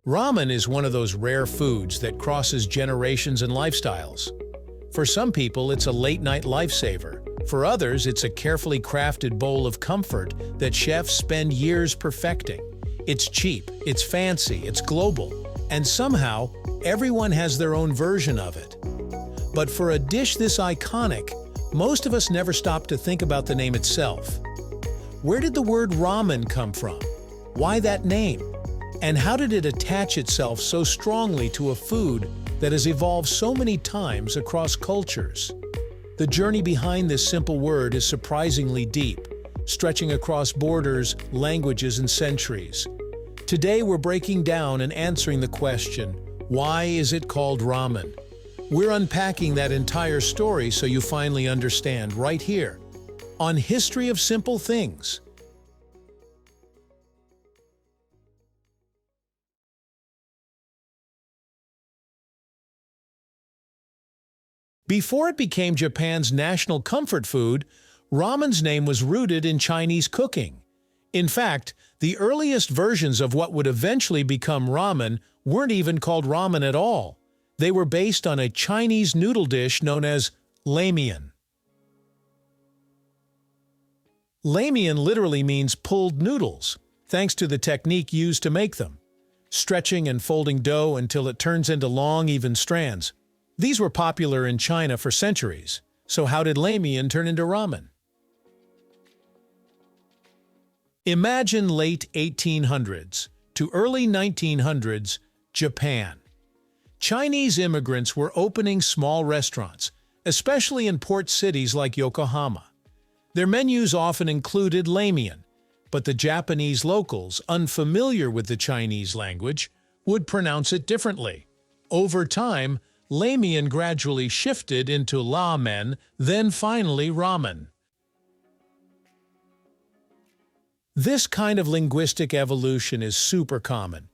Ramen is one of those rare foods that crosses generations and lifestyles. For some people, it's a late-night lifesaver. For others, it's a carefully crafted bowl of comfort that chefs spend years perfecting. It's cheap, it's fancy, it's global, and somehow, everyone has their own version of it. But for a dish this iconic, most of us never stop to think about the name itself. Where did the word ramen come from? Why that name? And how did it attach itself so strongly to a food that has evolved so many times across cultures? The journey behind this simple word is surprisingly deep, stretching across borders, languages, and centuries. Today we're breaking down and answering the question, why is it called ramen? We're unpacking that entire story so you finally understand right here, on History of Simple Things. Before it became Japan's national comfort food, ramen's name was rooted in Chinese cooking. In fact, the earliest versions of what would eventually become ramen weren't even called ramen at all. They were based on a Chinese noodle dish known as Ramen. Ramen literally means pulled noodles, thanks to the technique used to make them, stretching and folding dough until it turns into long, even strands. These were popular in China for centuries, so how did ramen turn into ramen? Imagine late 1800s to early 1900s Japan. Chinese immigrants were opening small restaurants, especially in port cities like Yokohama. Their menus often included ramen, but the Japanese locals, unfamiliar with the Chinese language, would pronounce it differently. Over time, ramen gradually shifted into ramen, then finally ramen. This kind of linguistic evolution is super common.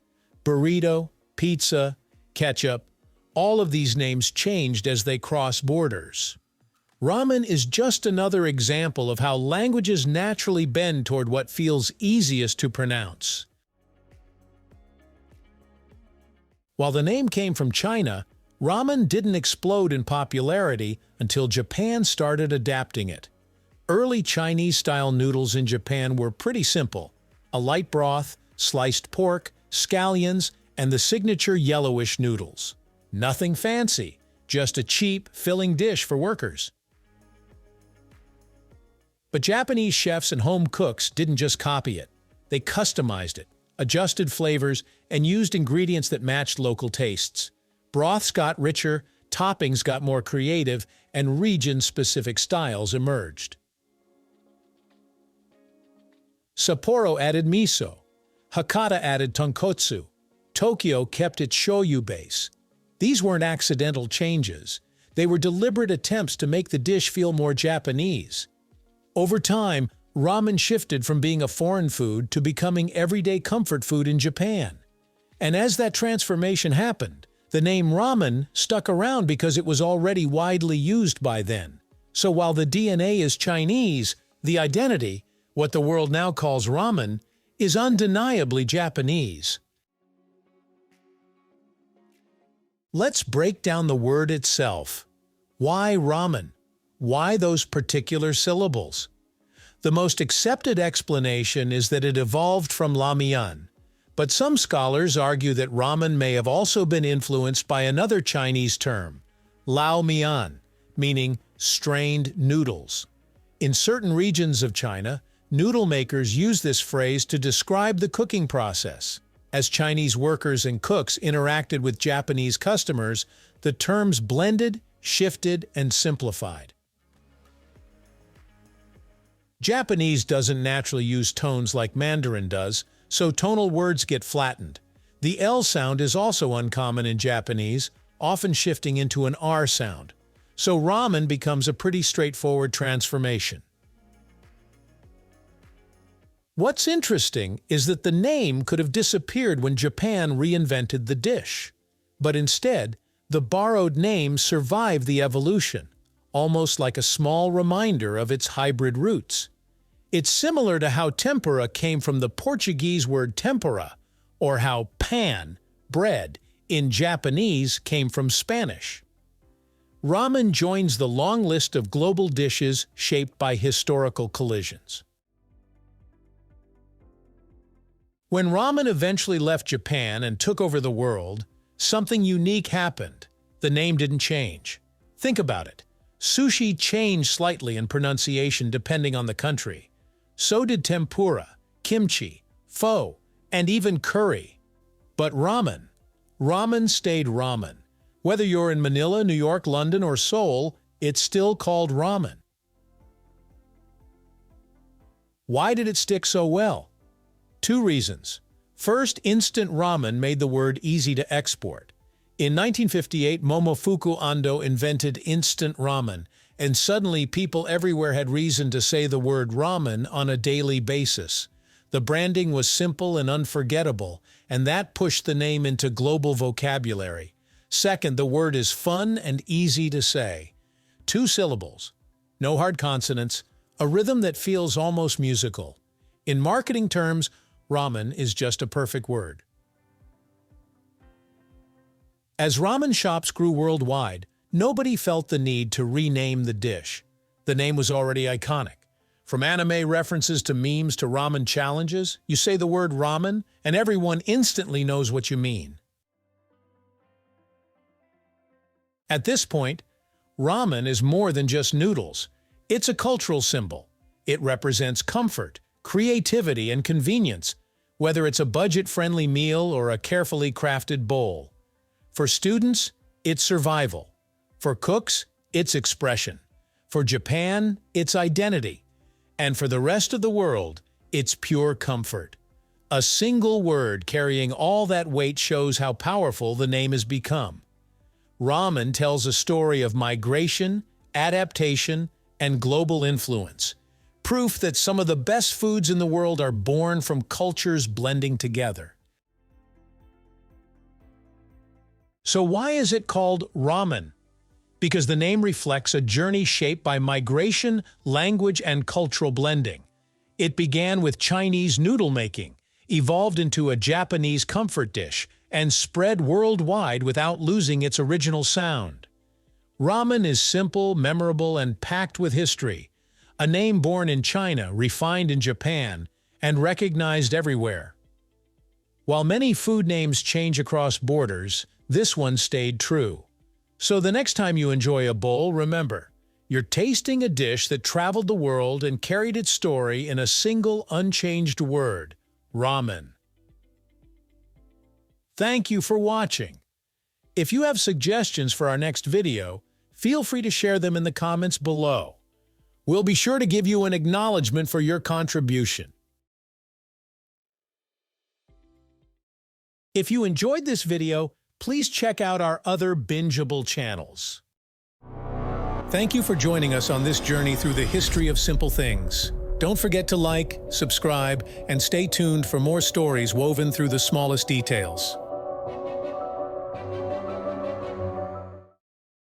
Burrito, pizza, ketchup, all of these names changed as they cross borders. Ramen is just another example of how languages naturally bend toward what feels easiest to pronounce. While the name came from China, ramen didn't explode in popularity until Japan started adapting it. Early Chinese-style noodles in Japan were pretty simple: a light broth, sliced pork, scallions, and the signature yellowish noodles. Nothing fancy, just a cheap, filling dish for workers. But Japanese chefs and home cooks didn't just copy it. They customized it, adjusted flavors, and used ingredients that matched local tastes. Broths got richer, toppings got more creative, and region-specific styles emerged. Sapporo added miso. Hakata added tonkotsu. Tokyo kept its shoyu base. These weren't accidental changes. They were deliberate attempts to make the dish feel more Japanese. Over time, ramen shifted from being a foreign food to becoming everyday comfort food in Japan. And as that transformation happened, the name ramen stuck around because it was already widely used by then. So while the DNA is Chinese, the identity, what the world now calls ramen, is undeniably Japanese. Let's break down the word itself. Why ramen? Why those particular syllables? The most accepted explanation is that it evolved from ramyeon, but some scholars argue that ramen may have also been influenced by another Chinese term, lao mian, meaning strained noodles. In certain regions of China, noodle makers use this phrase to describe the cooking process. As Chinese workers and cooks interacted with Japanese customers, the terms blended, shifted, and simplified. Japanese doesn't naturally use tones like Mandarin does, so tonal words get flattened. The L sound is also uncommon in Japanese, often shifting into an R sound. So ramen becomes a pretty straightforward transformation. What's interesting is that the name could have disappeared when Japan reinvented the dish. But instead, the borrowed name survived the evolution, almost like a small reminder of its hybrid roots. It's similar to how tempura came from the Portuguese word tempera, or how pan bread, in Japanese came from Spanish. Ramen joins the long list of global dishes shaped by historical collisions. When ramen eventually left Japan and took over the world, something unique happened. The name didn't change. Think about it. Sushi changed slightly in pronunciation depending on the country. So did tempura, kimchi, pho, and even curry. But ramen stayed ramen. Whether you're in Manila, New York, London, or Seoul, it's still called ramen. Why did it stick so well? Two reasons. First, instant ramen made the word easy to export. In 1958, Momofuku Ando invented instant ramen, and suddenly people everywhere had reason to say the word ramen on a daily basis. The branding was simple and unforgettable, and that pushed the name into global vocabulary. Second, the word is fun and easy to say. 2 syllables, no hard consonants, a rhythm that feels almost musical. In marketing terms, ramen is just a perfect word. As ramen shops grew worldwide, nobody felt the need to rename the dish. The name was already iconic. From anime references to memes to ramen challenges, you say the word ramen, and everyone instantly knows what you mean. At this point, ramen is more than just noodles. It's a cultural symbol. It represents comfort, creativity, and convenience, whether it's a budget-friendly meal or a carefully crafted bowl. For students, it's survival. For cooks, it's expression. For Japan, it's identity. And for the rest of the world, it's pure comfort. A single word carrying all that weight shows how powerful the name has become. Ramen tells a story of migration, adaptation, and global influence. Proof that some of the best foods in the world are born from cultures blending together. So why is it called ramen? Because the name reflects a journey shaped by migration, language, and cultural blending. It began with Chinese noodle making, evolved into a Japanese comfort dish, and spread worldwide without losing its original sound. Ramen is simple, memorable, and packed with history. A name born in China, refined in Japan, and recognized everywhere. While many food names change across borders, this one stayed true. So the next time you enjoy a bowl, remember, you're tasting a dish that traveled the world and carried its story in a single unchanged word, ramen. Thank you for watching. If you have suggestions for our next video, feel free to share them in the comments below. We'll be sure to give you an acknowledgement for your contribution. If you enjoyed this video, please check out our other bingeable channels. Thank you for joining us on this journey through the history of simple things. Don't forget to like, subscribe, and stay tuned for more stories woven through the smallest details.